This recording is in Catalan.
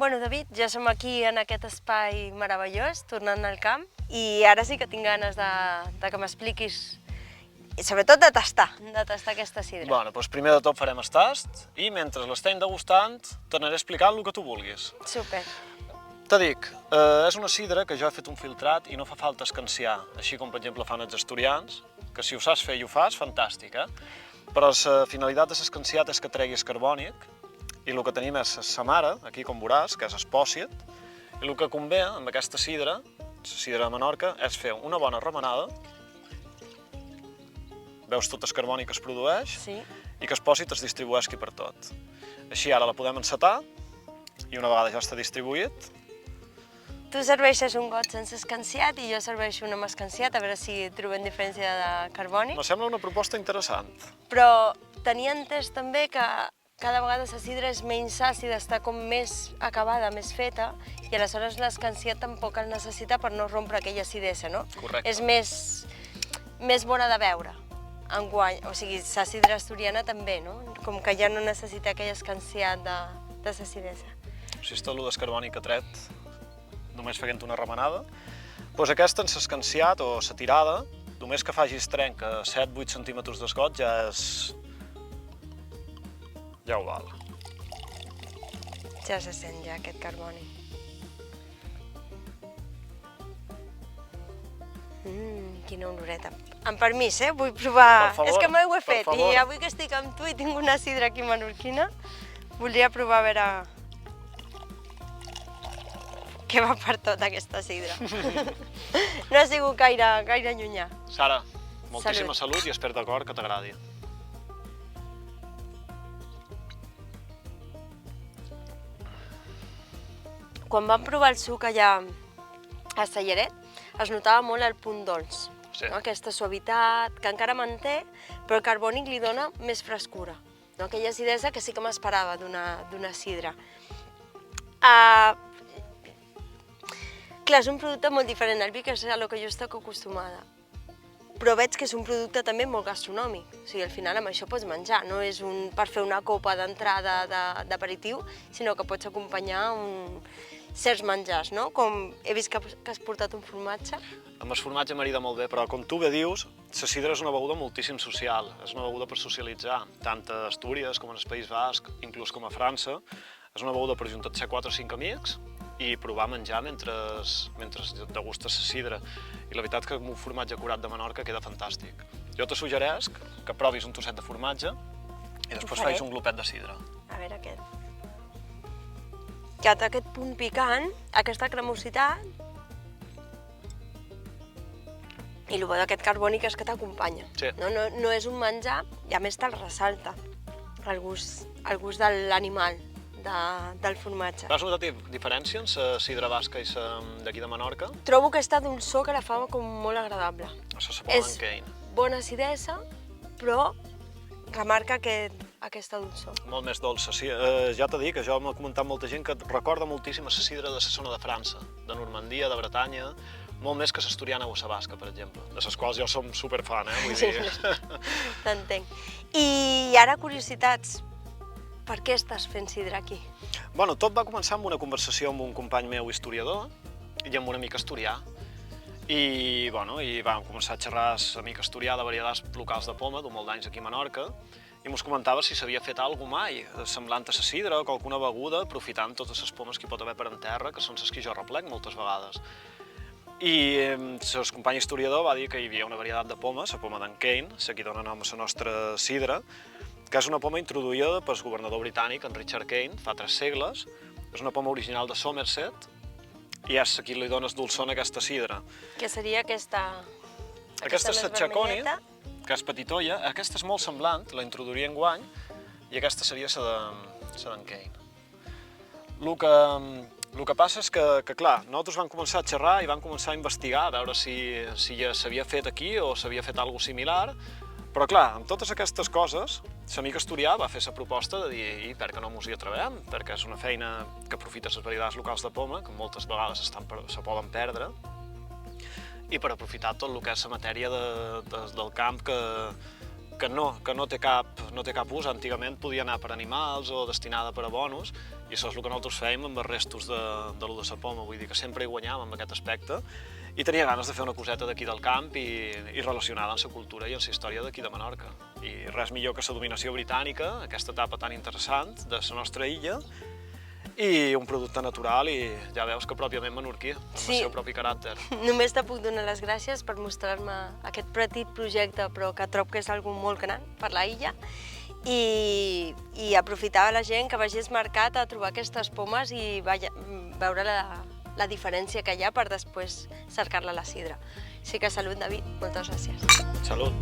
Bueno, David, ja som aquí en aquest espai meravellós, tornant al camp, i ara sí que tinc ganes de que m'expliquis, i sobretot de tastar aquesta sidra. Bueno, doncs primer de tot farem el tast i mentre l'estem degustant t'anaré explicant el que tu vulguis. Super. Te dic, és una sidra que jo he fet un filtrat i no fa falta escanciar, així com per exemple fan els asturians, que si ho saps fer i ho fas, fantàstic, Però la finalitat de l'escanciat és que treguis carbònic i el que tenim és la mare, aquí com veuràs, que és espòcit, i el que convé amb aquesta sidra, la sidra de Menorca, és fer una bona remenada. Veus tot el carbònic que es produeix? Sí. I que espòsit es distribueixi per tot. Així ara la podem encetar i una vegada ja està distribuït. Tu serveixes un got sense escanciat i jo serveixo un amb escanciat, a veure si trobem diferència de carbònic. Me sembla una proposta interessant. Però tenia entès també que cada vegada la sidra és menys àcida, està com més acabada, més feta, i aleshores l'escanciat tampoc el necessita per no rompre aquella acidesa, no? Correcte. És més bona de beure, enguany. O sigui, la sidra asturiana també, no? Com que ja no necessita aquell escanciat de l'acidesa. Si és tot el descarbònic que ha tret, només fent una remenada, doncs aquesta en l'escanciat o la tirada, només que facis trenc a 7-8 centímetres d'esgot ja és... ja ho val. Ja se sent ja aquest carboni. Quina oloreta. Amb permís, vull provar... Per favor, és que mai ho he per fet favor. i avui que estic amb tu i tinc una sidra aquí menorquina, voldria provar a veure què va per tot aquesta sidra. No ha sigut gaire llunyà. Sara, moltíssima salut i espero d'acord que t'agradi. Quan vam provar el suc allà a Sallaret, es notava molt el punt dolç. Sí. No? Aquesta suavitat que encara manté, però el carbònic li dona més frescura. No? Aquella acidesa que sí que m'esperava d'una sidra. Clar, és un producte molt diferent al vi, que és a lo que jo estic acostumada. Però veig que és un producte també molt gastronòmic. O sigui, al final amb això pots menjar, no és per fer una copa d'entrada d'aperitiu, sinó que pots acompanyar certs menjars, no? Com he vist que has portat un formatge. Amb el formatge marida molt bé, però com tu bé dius, la sidra és una beguda moltíssim social, és una beguda per socialitzar, tant a Astúries com al País Basc, inclús com a França. És una beguda per juntar-se 4 o 5 amics i provar menjar mentre degustes la sidra. I la veritat que amb un formatge curat de Menorca queda fantàstic. Jo te suggeresc que provis un trosset de formatge i després facis un glopet de sidra. A veure aquest. Que té aquest punt picant, aquesta cremositat, i el bo d'aquest carbònic és que t'acompanya. Sí. No és un menjar, i a més te'l ressalta el gust de l'animal, del formatge. Has notat diferència en la sidra basca i la d'aquí de Menorca? Trobo aquesta dolçor que la fa com molt agradable. Això se posa en Kane. Bona acidesa, però remarca aquesta dolçor. Molt més dolça, sí. Ja t'he dit que jo m'ha comentat molta gent que recorda moltíssim la sidra de la zona de França, de Normandia, de Bretanya, molt més que l'asturiana o la basca, per exemple, de les quals jo som superfan, vull dir. T'entenc. I ara, curiositats. Per què estàs fent sidra aquí? Bueno, tot va començar amb una conversació amb un company meu historiador i amb un amic asturià. I vam començar a xerrar amb l'amic asturià de varietats locals de poma, d'un molt d'anys aquí a Menorca, i ens comentava si s'havia fet alguna mai semblant a la sidra o alguna beguda, aprofitant totes les pomes que hi pot haver per en terra, que són les que jo replec moltes vegades. I el company historiador va dir que hi havia una varietat de pomes, la poma d'en Kane, la que dona nom a la nostra sidra, que és una poma introduïda pel governador britànic, en Richard Kane, fa 3 segles. És una poma original de Somerset i és qui li dona el dolçor a aquesta sidra. Que seria aquesta Aquesta és la Chaconi, vermelleta. que és petitoia. Aquesta és molt semblant, la introduiria enguany, i aquesta seria la d'en Kane. El que passa és que, clar, nosaltres vam començar a xerrar i vam començar a investigar, a veure si ja s'havia fet aquí o s'havia fet alguna similar, però clar, amb totes aquestes coses, l'amic asturià va fer la proposta de dir per què no mos hi atrevem, perquè és una feina que aprofita les varietats locals de poma, que moltes vegades se poden perdre, i per aprofitar tot el que és la matèria del camp que no té cap ús. Antigament podia anar per animals o destinada per abonos, i això és el que nosaltres fèiem amb els restos de lo de la poma, vull dir que sempre hi guanyàvem amb aquest aspecte, i tenia ganes de fer una coseta d'aquí del camp i relacionada amb la cultura i amb la història d'aquí de Menorca. I res millor que la dominació britànica, aquesta etapa tan interessant de la nostra illa, i un producte natural, i ja veus que pròpiament menorquí, amb el seu propi caràcter. Només te puc donar les gràcies per mostrar-me aquest petit projecte, però que trobo que és algo molt gran per la illa, i aprofitar a la gent que vagi al mercat a trobar aquestes pomes i veure la diferència que hi ha per després cercar-la a la sidra. Així que salut, David, moltes gràcies. Salut.